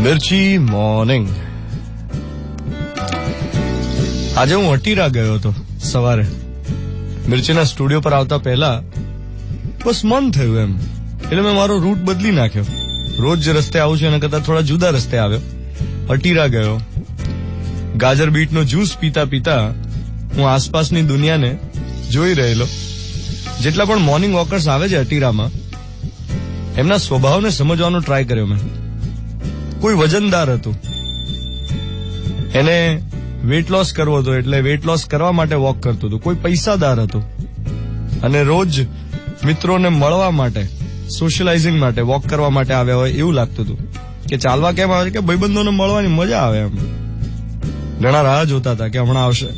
મિર્ચી morning. આજે હું અટીરા ગયો હતો સવારે. મિર્ચીના સ્ટુડિયો પર આવતા પહેલા બસ મન થયું એમ, એટલે મેં મારો રૂટ બદલી નાખ્યો. રોજ જે રસ્તે આવું છું એના કરતા થોડા જુદા રસ્તે આવ્યો. અટીરા ગયો. ગાજર બીટનો જ્યુસ પીતા પીતા હું આસપાસની દુનિયાને જોઈ રહેલો. જેટલા પણ મોર્નિંગ વોકર્સ આવે છે અટીરામાં, એમના સ્વભાવને સમજવાનો ટ્રાય કર્યો મેં. કોઈ વજનદાર હતું, એને વેટ લોસ કરવો હતો એટલે વેટ લોસ કરવા માટે વોક કરતું હતું. કોઈ પૈસાદાર હતું અને રોજ મિત્રોને મળવા માટે, સોશિયલાઇઝિંગ માટે, વોક કરવા માટે આવ્યા હોય એવું લાગતું હતું. કે ચાલવા કેમ આવે કે ભાઈબંધોને મળવાની મજા આવે એમ. ઘણા રાહ જોતા હતા કે હમણાં આવશે,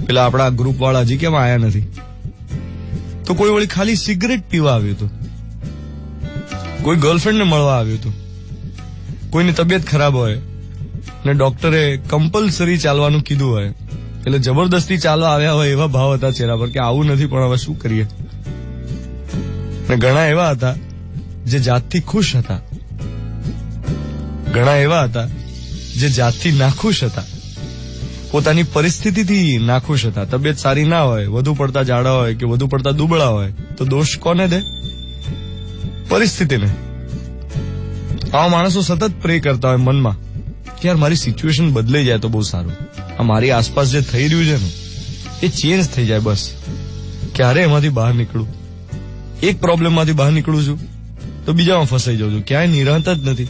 પેલા આપણા ગ્રુપ વાળા હજી કેમ આયા નથી. તો કોઈ વળી ખાલી સિગરેટ પીવા આવ્યું હતું, કોઈ ગર્લફ્રેન્ડને મળવા આવ્યું હતું, કોઈની તબિયત ખરાબ હોય ને ડોક્ટરે કમ્પલસરી ચાલવાનું કીધું હોય એટલે જબરદસ્તી ચાલવા આવ્યા હોય એવા ભાવ હતા ચહેરા પર કે આવું નથી પણ હવે શું કરીએ. ને ઘણા એવા હતા જે જાતથી ખુશ હતા, ઘણા એવા હતા જે જાતથી નાખુશ હતા, પોતાની પરિસ્થિતિથી નાખુશ હતા. તબિયત સારી ના હોય, વધુ પડતા જાડા હોય કે વધુ પડતા દુબળા હોય તો દોષ કોને દે? પરિસ્થિતિને. આવા માણસો સતત પ્રે કરતા હોય મનમાં કે યાર મારી સિચ્યુએશન બદલાઈ જાય તો બહુ સારું, આ મારી આસપાસ જે થઈ રહ્યું છે ને એ ચેન્જ થઈ જાય, બસ ક્યારે એમાંથી બહાર નીકળું. એક પ્રોબ્લેમમાંથી બહાર નીકળું છું તો બીજામાં ફસાઈ જાઉં છું, ક્યાંય નિરાંત જ નથી.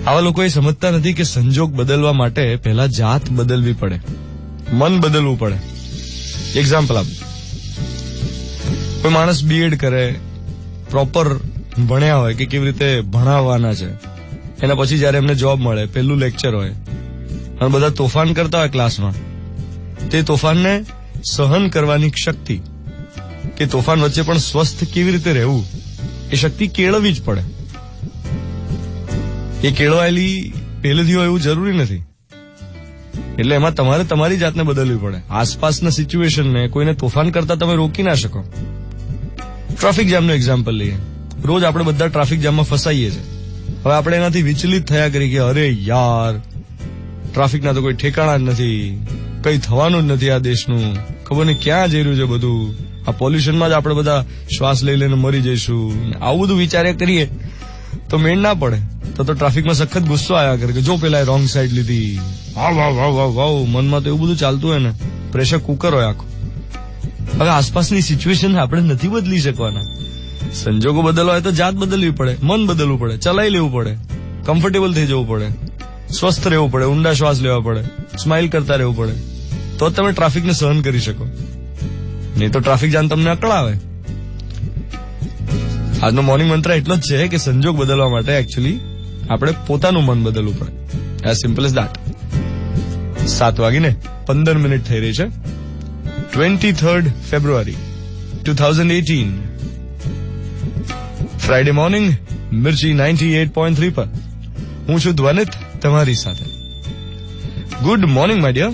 આવા લોકો એ સમજતા નથી કે સંજોગ બદલવા માટે પહેલા જાત બદલવી પડે, મન બદલવું પડે. એક્ઝામ્પલ આપ, કોઈ માણસ બીએડ કરે, પ્રોપર ભણ્યા હોય કે કેવી રીતે ભણાવવાના છે, એના પછી જયારે એમને જોબ મળે, પહેલું લેક્ચર હોય અને બધા તોફાન કરતા હોય ક્લાસમાં, તે તોફાનને સહન કરવાની શક્તિ, કે તોફાન વચ્ચે પણ સ્વસ્થ કેવી રીતે રહેવું, એ શક્તિ કેળવવી જ પડે. એ કેળવાયેલી પહેલેથી હોય એવું જરૂરી નથી. એટલે એમાં તમારે તમારી જાતને બદલવી પડે. આસપાસના સિચ્યુએશનને, કોઈને તોફાન કરતા તમે રોકી ના શકો. ટ્રાફિક જામનું એક્ઝામ્પલ લઈએ. રોજ આપણે બધા ટ્રાફિક જામમાં ફસાઈએ છીએ. હવે આપણે એનાથી વિચલિત થયા કરી કે અરે યાર ટ્રાફિકના તો કોઈ ઠેકાણા જ નથી, કઈ થવાનું જ નથી આ દેશનું, ખબર નહીં ક્યાં જઈ રહ્યું છે બધું, આ પોલ્યુશનમાં જ આપણે બધા શ્વાસ લઈ લઈને મરી જઈશું. આવું બધું વિચાર્યા કરીએ તો મેળ ના પડે. તો ટ્રાફિકમાં સખત ગુસ્સો આવ્યા કરે કે જો પેલા રોંગ સાઈડ લીધી, વાવ વાવ વાવ વાવ વાવ. મનમાં તો એવું બધું ચાલતું હોય ને, પ્રેશર કુકર હોય આખું. હવે આસપાસની સિચ્યુએશન આપણે નથી બદલી શકવાના. સંજોગો બદલવા હોય તો જાત બદલવી પડે, મન બદલવું પડે, ચલાવી લેવું પડે, કમ્ફર્ટેબલ થઈ જવું પડે, સ્વસ્થ રહેવું પડે, ઊંડા શ્વાસ લેવા પડે, સ્માઇલ કરતા રહેવું પડે, તો તમે ટ્રાફિકને સહન કરી શકો. નહીં તો ટ્રાફિક જામ તમને અકળાવે. આજનો મોર્નિંગ મંત્ર એટલો જ છે કે સંજોગ બદલવા માટે એકચ્યુઅલી આપણે પોતાનું મન બદલવું પડે. As simple as that. 7:15 થઈ રહી છે. 23rd ફેબ્રુઆરી 2018. ફ્રાઈડે મોર્નિંગ મિર્ચી 98.3 પર હું છું ધ્વનિત તમારી સાથે. Good morning my dear.